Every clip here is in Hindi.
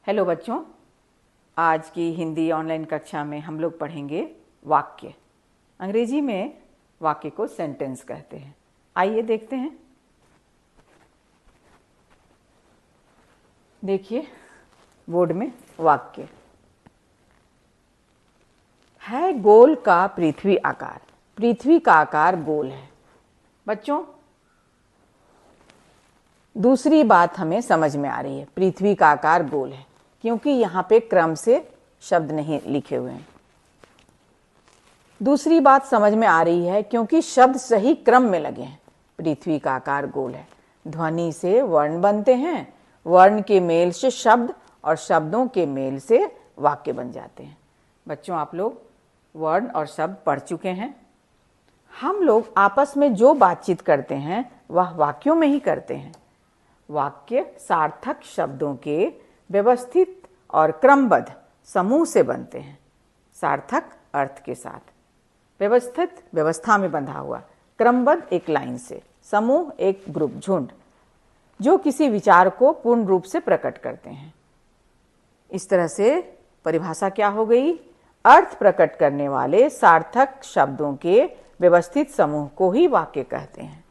हेलो बच्चों, आज की हिंदी ऑनलाइन कक्षा में हम लोग पढ़ेंगे वाक्य। अंग्रेजी में वाक्य को सेंटेंस कहते हैं। आइए देखते हैं। देखिए बोर्ड में वाक्य है। गोल का पृथ्वी आकार। पृथ्वी का आकार गोल है। बच्चों, दूसरी बात हमें समझ में आ रही है। पृथ्वी का आकार गोल है क्योंकि यहाँ पे क्रम से शब्द नहीं लिखे हुए हैं। दूसरी बात समझ में आ रही है क्योंकि शब्द सही क्रम में लगे हैं। पृथ्वी का आकार गोल है। ध्वनि से वर्ण बनते हैं, वर्ण के मेल से शब्द और शब्दों के मेल से वाक्य बन जाते हैं। बच्चों, आप लोग वर्ण और शब्द पढ़ चुके हैं। हम लोग आपस में जो बातचीत करते हैं वह वाक्यों में ही करते हैं। वाक्य सार्थक शब्दों के व्यवस्थित और क्रमबद्ध समूह से बनते हैं। सार्थक अर्थ के साथ, व्यवस्थित व्यवस्था में बंधा हुआ, क्रमबद्ध एक लाइन से, समूह एक ग्रुप, झुंड, जो किसी विचार को पूर्ण रूप से प्रकट करते हैं। इस तरह से परिभाषा क्या हो गई? अर्थ प्रकट करने वाले सार्थक शब्दों के व्यवस्थित समूह को ही वाक्य कहते हैं।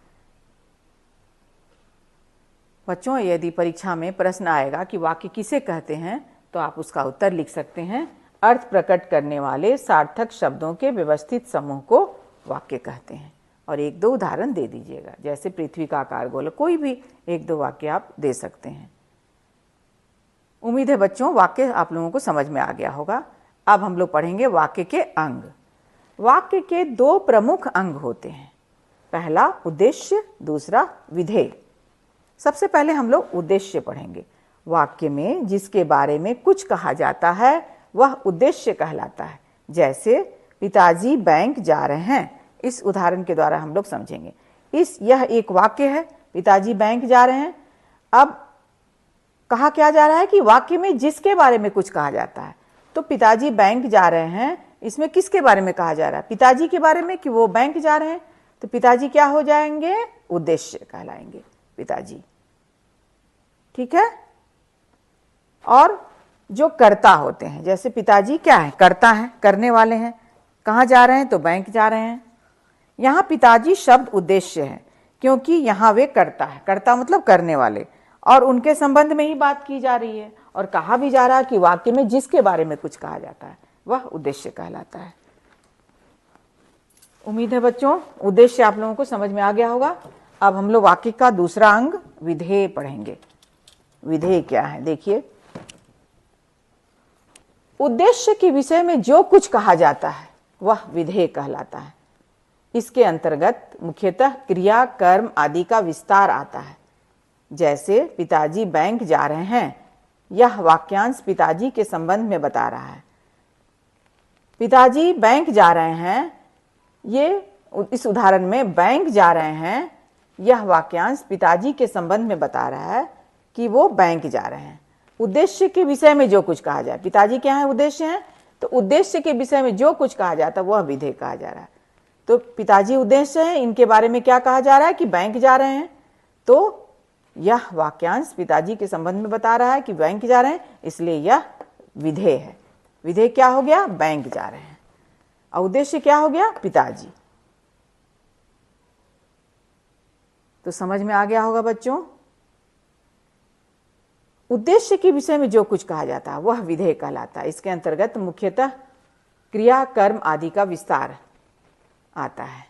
बच्चों, यदि परीक्षा में प्रश्न आएगा कि वाक्य किसे कहते हैं तो आप उसका उत्तर लिख सकते हैं। अर्थ प्रकट करने वाले सार्थक शब्दों के व्यवस्थित समूह को वाक्य कहते हैं। और एक दो उदाहरण दे दीजिएगा, जैसे पृथ्वी का आकार गोल। कोई भी एक दो वाक्य आप दे सकते हैं। उम्मीद है बच्चों वाक्य आप लोगों को समझ में आ गया होगा। अब हम लोग पढ़ेंगे वाक्य के अंग। वाक्य के दो प्रमुख अंग होते हैं। पहला उद्देश्य, दूसरा विधेय। सबसे पहले हम लोग उद्देश्य पढ़ेंगे। वाक्य में जिसके बारे में कुछ कहा जाता है वह उद्देश्य कहलाता है। जैसे पिताजी बैंक जा रहे हैं। इस उदाहरण के द्वारा हम लोग समझेंगे। यह एक वाक्य है, पिताजी बैंक जा रहे हैं। अब कहा क्या जा रहा है कि वाक्य में जिसके बारे में कुछ कहा जाता है। तो पिताजी बैंक जा रहे हैं, इसमें किसके बारे में कहा जा रहा है? पिताजी के बारे में कि वो बैंक जा रहे हैं। तो पिताजी क्या हो जाएंगे? उद्देश्य कहलाएंगे पिताजी। ठीक है। और जो कर्ता होते हैं, जैसे पिताजी क्या है? कर्ता है, करने वाले हैं। कहाँ जा रहे हैं? तो बैंक जा रहे हैं। यहाँ पिताजी शब्द उद्देश्य है क्योंकि यहाँ वे कर्ता है। कर्ता मतलब करने वाले, और उनके संबंध में ही बात की जा रही है। और कहा भी जा रहा है कि वाक्य में जिसके बारे में कुछ कहा जाता है वह उद्देश्य कहलाता है। उम्मीद है बच्चों उद्देश्य आप लोगों को समझ में आ गया होगा। अब हम लोग वाक्य का दूसरा अंग विधेय पढ़ेंगे। विधेय क्या है? देखिए, उद्देश्य के विषय में जो कुछ कहा जाता है वह विधेय कहलाता है। इसके अंतर्गत मुख्यतः क्रिया, कर्म आदि का विस्तार आता है। जैसे पिताजी बैंक जा रहे हैं, यह वाक्यांश पिताजी के संबंध में बता रहा है। पिताजी बैंक जा रहे हैं, ये इस उदाहरण में बैंक जा रहे हैं, यह वाक्यांश पिताजी के संबंध में बता रहा है कि वो बैंक जा रहे हैं। उद्देश्य के विषय में जो कुछ कहा जाए, पिताजी क्या है? उद्देश्य है। तो उद्देश्य के विषय में जो कुछ कहा जाता है वह विधेय कहा जा रहा है। तो पिताजी उद्देश्य है, इनके बारे में क्या कहा जा रहा है कि बैंक जा रहे हैं। तो यह वाक्यांश पिताजी के संबंध में बता रहा है कि बैंक जा रहे हैं, इसलिए यह विधेय है। विधेय क्या हो गया? बैंक जा रहे हैं। और उद्देश्य क्या हो गया? पिताजी। तो समझ में आ गया होगा बच्चों। उद्देश्य के विषय में जो कुछ कहा जाता है वह विधेय कहलाता है। इसके अंतर्गत मुख्यतः क्रिया, कर्म आदि का विस्तार आता है।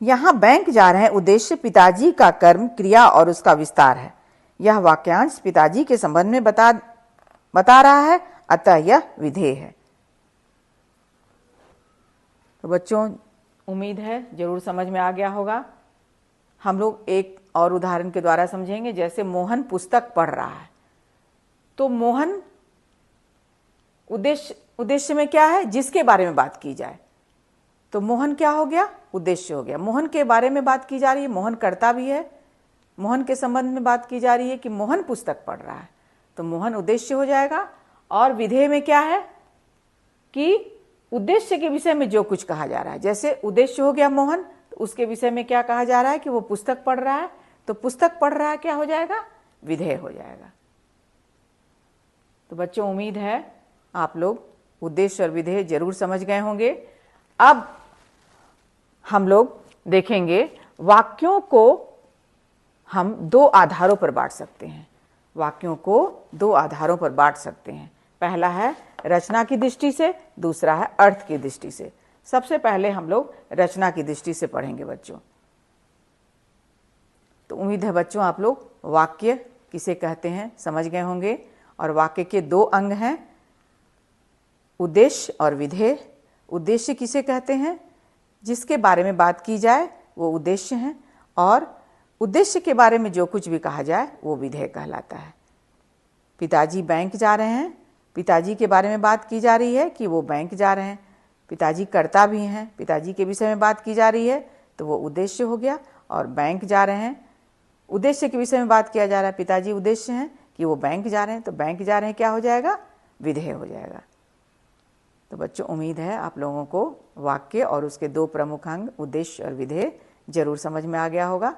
यहां बैंक जा रहे हैं, उद्देश्य पिताजी का कर्म, क्रिया और उसका विस्तार है। यह वाक्यांश पिताजी के संबंध में बता रहा है, अतः यह विधेय है। तो बच्चों उम्मीद है जरूर समझ में आ गया होगा। हम लोग एक और उदाहरण के द्वारा समझेंगे। जैसे मोहन पुस्तक पढ़ रहा है। तो मोहन उद्देश्य में क्या है? जिसके बारे में बात की जाए। तो मोहन क्या हो गया? उद्देश्य हो गया। मोहन के बारे में बात की जा रही है, मोहन कर्ता भी है। मोहन के संबंध में बात की जा रही है कि मोहन पुस्तक पढ़ रहा है। तो मोहन उद्देश्य हो जाएगा। और विधेय में क्या है कि उद्देश्य के विषय में जो कुछ कहा जा रहा है। जैसे उद्देश्य हो गया मोहन, तो उसके विषय में क्या कहा जा रहा है कि वो पुस्तक पढ़ रहा है। तो पुस्तक पढ़ रहा है क्या हो जाएगा? विधेय हो जाएगा। तो बच्चों, उम्मीद है आप लोग उद्देश्य और विधेय जरूर समझ गए होंगे। अब हम लोग देखेंगे वाक्यों को हम दो आधारों पर बांट सकते हैं। वाक्यों को दो आधारों पर बांट सकते हैं। पहला है रचना की दृष्टि से, दूसरा है अर्थ की दृष्टि से। सबसे पहले हम लोग रचना की दृष्टि से पढ़ेंगे बच्चों। तो उम्मीद है बच्चों आप लोग वाक्य किसे कहते हैं समझ गए होंगे। और वाक्य के दो अंग हैं, उद्देश्य और विधेय। उद्देश्य किसे कहते हैं? जिसके बारे में बात की जाए वो उद्देश्य है, और उद्देश्य के बारे में जो कुछ भी कहा जाए वो विधेय कहलाता है। पिताजी बैंक जा रहे हैं, पिताजी के बारे में बात की जा रही है कि वो बैंक जा रहे हैं। पिताजी कर्ता भी हैं, पिताजी के विषय में बात की जा रही है तो वो उद्देश्य हो गया। और बैंक जा रहे हैं, उद्देश्य के विषय में बात किया जा रहा है, पिताजी उद्देश्य हैं कि वो बैंक जा रहे हैं, तो बैंक जा रहे हैं क्या हो जाएगा? विधेय हो जाएगा। तो बच्चों, उम्मीद है आप लोगों को वाक्य और उसके दो प्रमुख अंग उद्देश्य और विधेय जरूर समझ में आ गया होगा।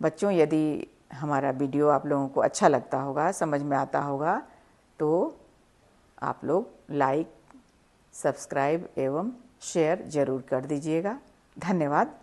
बच्चों, यदि हमारा वीडियो आप लोगों को अच्छा लगता होगा, समझ में आता होगा, तो आप लोग लाइक, सब्सक्राइब एवं शेयर जरूर कर दीजिएगा। धन्यवाद।